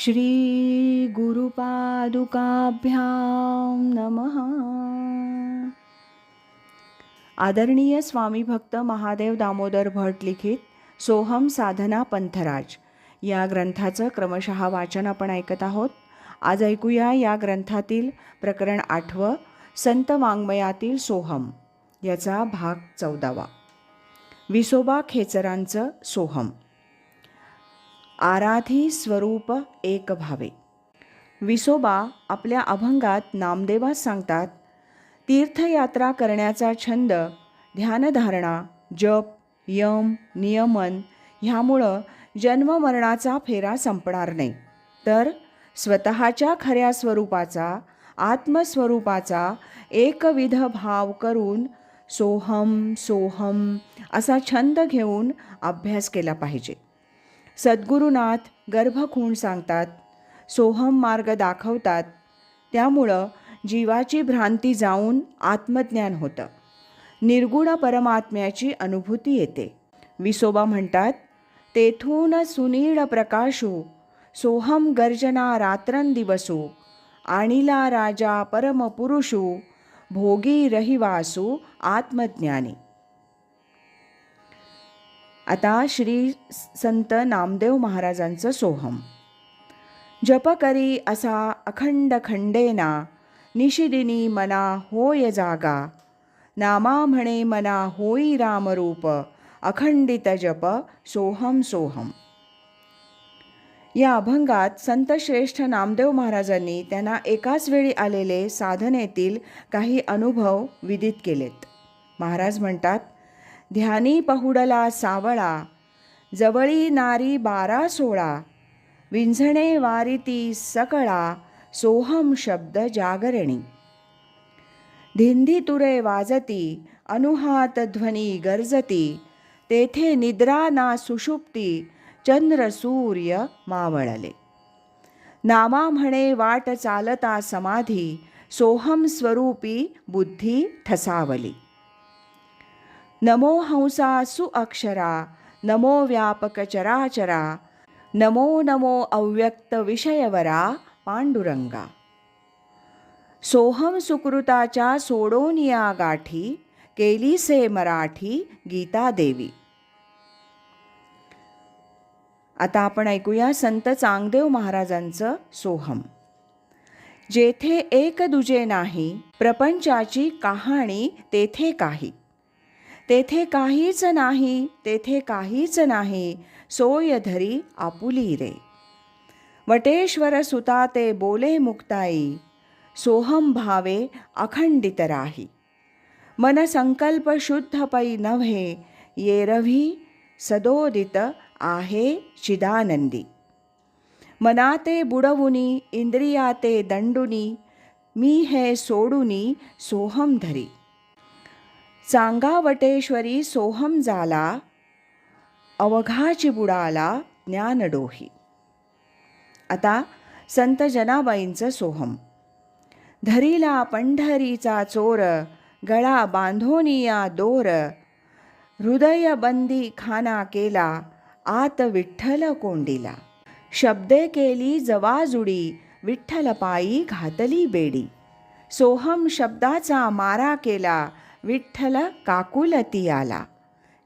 श्री गुरुपादुकाभ्यां नमः. आदरणीय स्वामी भक्त महादेव दामोदर भट लिखित सोहम साधना पंथराज या ग्रंथाचं क्रमशः वाचन आपण ऐकत आहोत. आज ऐकूया या ग्रंथातील प्रकरण 8 संत वाङ्मयातील सोहम याचा भाग 14. विसोबा खेचरांचं सोहम. आराधी स्वरूप एक भावे. विसोबा आपल्या अभंगात नामदेवास सांगतात, तीर्थयात्रा करण्याचा छंद, ध्यानधारणा, जप, यम, नियमन ह्यामुळं जन्ममरणाचा फेरा संपणार नाही, तर स्वतःच्या खऱ्या स्वरूपाचा, आत्मस्वरूपाचा एकविध भाव करून सोहम सोहम असा छंद घेऊन अभ्यास केला पाहिजे. सद्गुरुनाथ गर्भखूण सांगतात, सोहम मार्ग दाखवतात. त्यामुळं जीवाची भ्रांती जाऊन आत्मज्ञान होतं, निर्गुण परमात्म्याची अनुभूती येते. विसोबा म्हणतात, तेथून सुनीळ प्रकाशू, सोहम गर्जना रात्रंदिवसू, आणिला राजा परमपुरुषू, भोगी रहिवासू आत्मज्ञानी. आता श्री संत नामदेव महाराजांचं सोहम. जप करी असा अखंड खंडेना, निशिदिनी मना होय जागा, नामा म्हणे मना होई रामरूप, अखंडित जप सोहम सोहम. या अभंगात संत श्रेष्ठ नामदेव महाराजांनी त्यांना एकाच वेळी आलेले साधनेतील काही अनुभव विदित केलेत. महाराज म्हणतात, ध्यानी पहुडला सावळा, जवळी नारी 12-16, विंझणे वारिती सकळा, सोहम शब्द जागरणी. धिंधी तुरे वाजती, अनुहात ध्वनी गर्जती, तेथे निद्रा ना सुषुप्ती, चंद्र सूर्य मावळले. नामा म्हणे वाट चालता समाधी, सोहम स्वरूपी बुद्धी ठसावली. नमो हंसा सुअक्षरा, नमो व्यापक चराचरा, नमो नमो अव्यक्त विषयवरा पांडुरंगा. सोहम सुकृताच्या सोडोनिया गाठी, केली से मराठी गीता देवी. आता आपण ऐकूया संत चांगदेव महाराजांचं सोहम. जेथे एक दुजे नाही, प्रपंचाची कहाणी तेथे काही, तेथे काहीच नाही, तेथे काहीच नाही, सोय धरी आपुली रे. वटेश्वर सुता ते बोले मुक्ताई, सोहम भावे अखंडित राही. मन संकल्प शुद्ध पै नव्हे, येरवी सदोदित आहे चिदानंदी. मनाते बुडवुनी, इंद्रियाते दंडुनी, मी हे सोडुनी सोहम धरी. चांगावटेश्वरी सोहम झाला, अवघाची बुडाला ज्ञानडोही. आता संत जनाबाईंचं सोहम. धरीला पंढरीचा चोर, गळा बांधोनिया दोर, हृदय बंदी खाना केला, आत विठ्ठल कोंडीला. शब्दे केली जवाजुडी, विठ्ठल पायी घातली बेडी. सोहम शब्दाचा मारा केला, विठ्ठल काकुलती आला.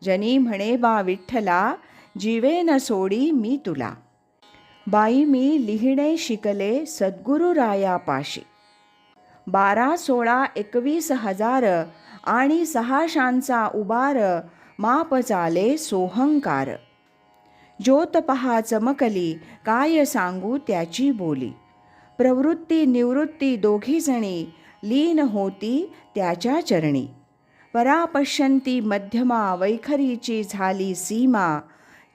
जनी म्हणे बा विठ्ठला, जीवे न सोडी मी तुला. बाई मी लिहिणे शिकले सद्गुरु रायापाशी. 12, 16, 21 हजार आणि 600 उबार, माप चाले सोहंकार. ज्योत पहा चमकली, काय सांगू त्याची बोली. प्रवृत्ती निवृत्ती दोघी जणी, लीन होती त्याच्या चरणी. परापश्यंती मध्यमा, वैखरीची झाली सीमा,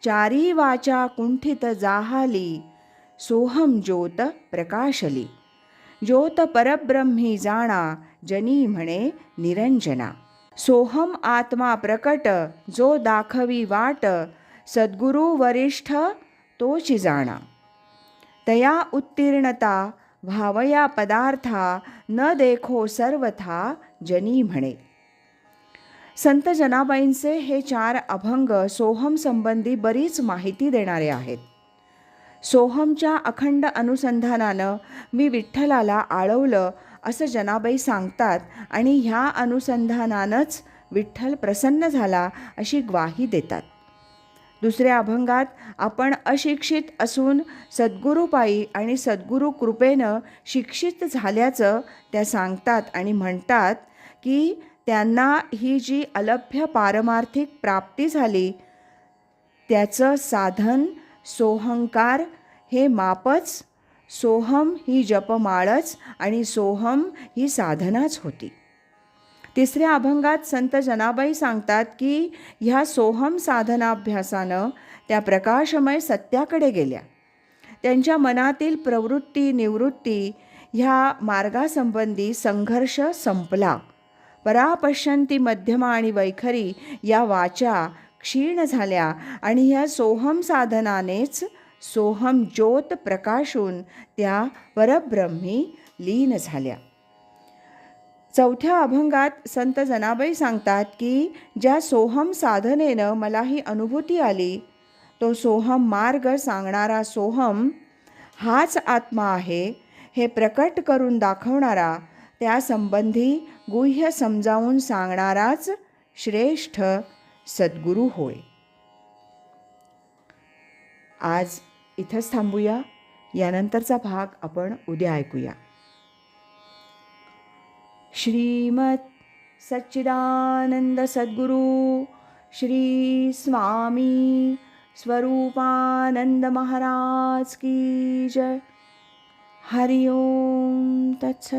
चारी वाचा कुंठित जाहाली, सोहम ज्योत प्रकाशली. ज्योत परब्रह्मी जाणा, जनी म्हणे निरंजना. सोहम आत्मा प्रकट, जो दाखवी वाट, सद्गुरु वरिष्ठ तोची जाणा. तया उत्तीर्णता भावया पदार्था, न देखो सर्वथा जनी म्हणे. संत जनाबाईंचे हे 4 अभंग सोहम संबंधी बरीच माहिती देणारे आहेत. सोहमच्या अखंड अनुसंधानानं मी विठ्ठलाला आळवलं असं जनाबाई सांगतात आणि ह्या अनुसंधानानंच विठ्ठल प्रसन्न झाला अशी ग्वाही देतात. दुसऱ्या अभंगात आपण अशिक्षित असून सद्गुरूपायी आणि सद्गुरू कृपेनं शिक्षित झाल्याचं त्या सांगतात आणि म्हणतात की त्यांना ही जी अलभ्य पारमार्थिक प्राप्ती झाली त्याचं साधन सोहंकार हे मापच, सोहम ही जपमाळच आणि सोहम ही साधनाच होती. तिसऱ्या अभंगात संत जनाबाई सांगतात की ह्या सोहम साधनाभ्यासानं त्या प्रकाशमय सत्याकडे गेल्या. त्यांच्या मनातील प्रवृत्ती निवृत्ती ह्या मार्गासंबंधी संघर्ष संपला. परापश्यंती मध्यमा आणि वैखरी या वाचा क्षीण झाल्या आणि ह्या सोहम साधनानेच सोहम ज्योत प्रकाशून त्या परब्रह्मी लीन झाल्या. चौथ्या अभंगात संत जनाबाई सांगतात की ज्या सोहम साधनेनं मला ही अनुभूती आली तो सोहम मार्ग सांगणारा सोहम हाच आत्मा आहे हे प्रकट करून दाखवणारा, त्यासंबंधी गुह्य समजावून सांगणाराच श्रेष्ठ सद्गुरू होय. आज इथंच थांबूया. यानंतरचा भाग आपण उद्या ऐकूया. श्रीमत सच्चिदानंद सद्गुरु श्री स्वामी स्वरूपानंद महाराज की जय. हरि ओम तत्सत.